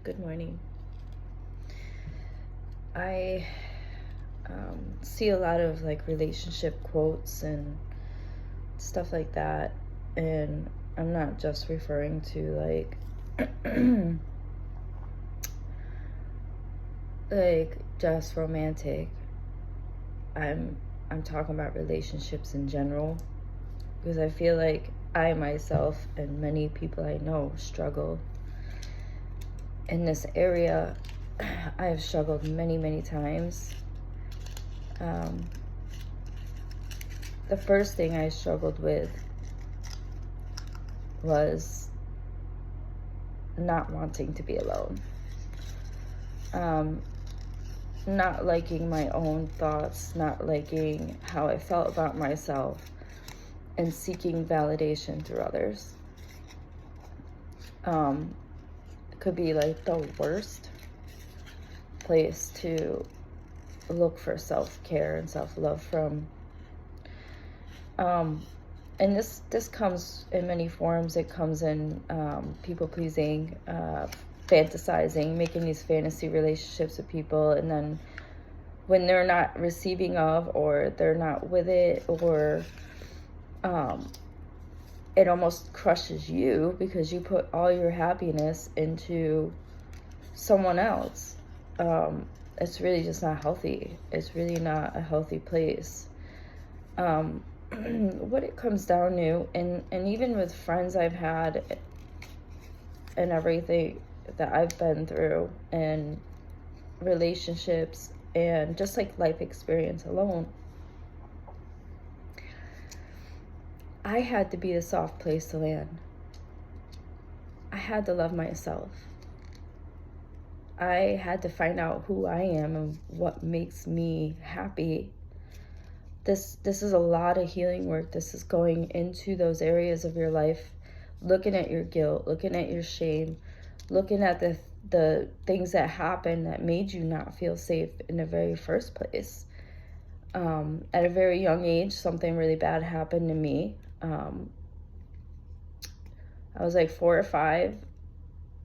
Good morning. I see a lot of like relationship quotes and stuff like that, and I'm not just referring to like just romantic. I'm talking about relationships in general, because I feel like I myself and many people I know struggle in this area. I have struggled many times. The first thing I struggled with was not wanting to be alone. Not liking my own thoughts, not liking how I felt about myself, and seeking validation through others. It could be like the worst place to look for self-care and self-love from. And this comes in many forms. It comes in people-pleasing, fantasizing, making these fantasy relationships with people, and then when they're not receiving of, or they're not with it, or it almost crushes you because you put all your happiness into someone else. It's really just not healthy. It's really not a healthy place. What it comes down to, and even with friends I've had and everything that I've been through, and relationships, and just like life experience alone, I had to be a soft place to land. I had to love myself. I had to find out who I am and what makes me happy. This is a lot of healing work. This is going into those areas of your life, looking at your guilt, looking at your shame, looking at the things that happened that made you not feel safe in the very first place. At a very young age, something really bad happened to me. I was like 4 or 5,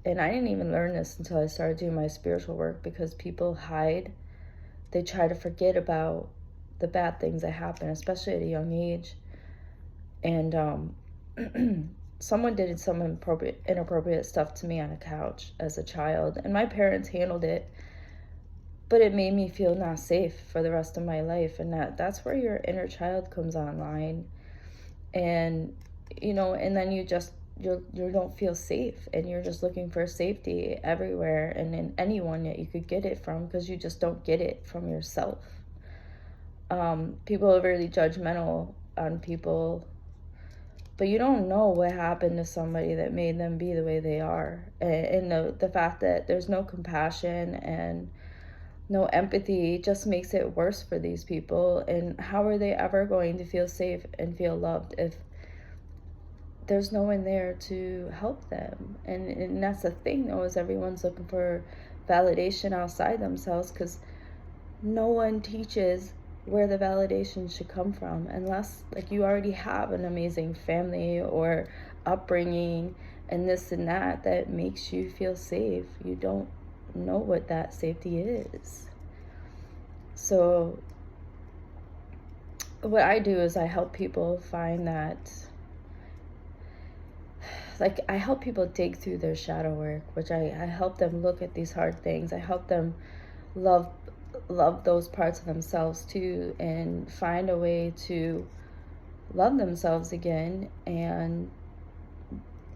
and I didn't even learn this until I started doing my spiritual work, because people hide. They try to forget about the bad things that happen, especially at a young age. And someone did some inappropriate stuff to me on a couch as a child, and my parents handled it, but it made me feel not safe for the rest of my life. And that's where your inner child comes online, and and then you don't feel safe, and you're just looking for safety everywhere and in anyone that you could get it from, because you just don't get it from yourself. People are really judgmental on people, but you don't know what happened to somebody that made them be the way they are. And the fact that there's no compassion and no empathy just makes it worse for these people. And how are they ever going to feel safe and feel loved if there's no one there to help them? And that's the thing, though, is everyone's looking for validation outside themselves, because no one teaches where the validation should come from, unless like you already have an amazing family or upbringing and this and that makes you feel safe. You don't know what that safety is. So what I do is I help people find that, like, I help people dig through their shadow work, which I help them look at these hard things. I help them love those parts of themselves too, and find a way to love themselves again, and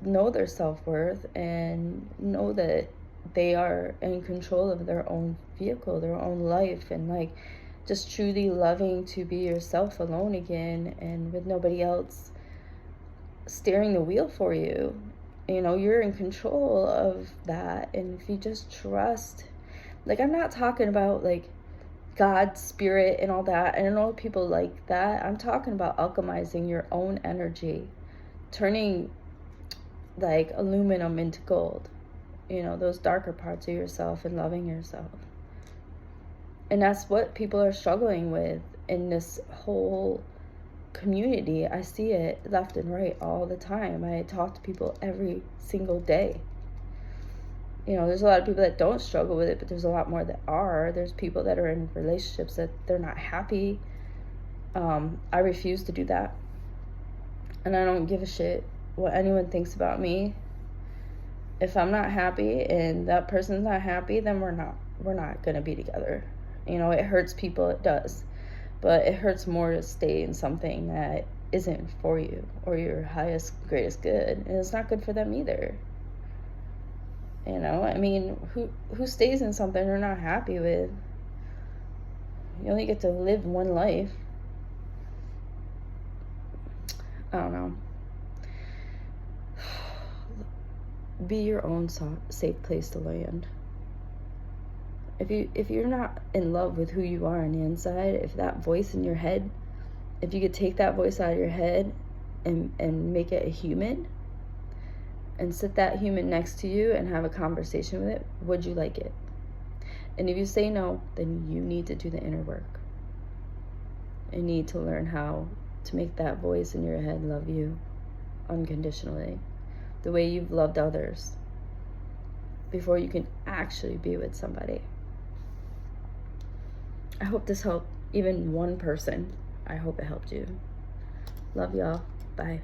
know their self-worth, and know that they are in control of their own vehicle, their own life, and like just truly loving to be yourself alone again, and with nobody else steering the wheel for you. You're in control of that. And if you just trust, like, I'm not talking about like God, spirit, and all that. And I know people like that. I'm talking about alchemizing your own energy, turning like aluminum into gold, those darker parts of yourself, and loving yourself. And that's what people are struggling with in this whole community. I see it left and right all the time. I talk to people every single day. You know, there's a lot of people that don't struggle with it, but there's a lot more that are. There's people that are in relationships that they're not happy. I refuse to do that. And I don't give a shit what anyone thinks about me. If I'm not happy and that person's not happy, then we're not gonna be together. You know, it hurts people, it does. But it hurts more to stay in something that isn't for you or your highest, greatest good. And it's not good for them either. You know, I mean, who stays in something they're not happy with? You only get to live one life. I don't know. Be your own safe place to land. If you're not in love with who you are on the inside, if that voice in your head, if you could take that voice out of your head and make it a human and sit that human next to you and have a conversation with it, would you like it? And if you say no, then you need to do the inner work. You need to learn how to make that voice in your head love you unconditionally, the way you've loved others, before you can actually be with somebody. I hope this helped even one person. I hope it helped you. Love y'all. Bye.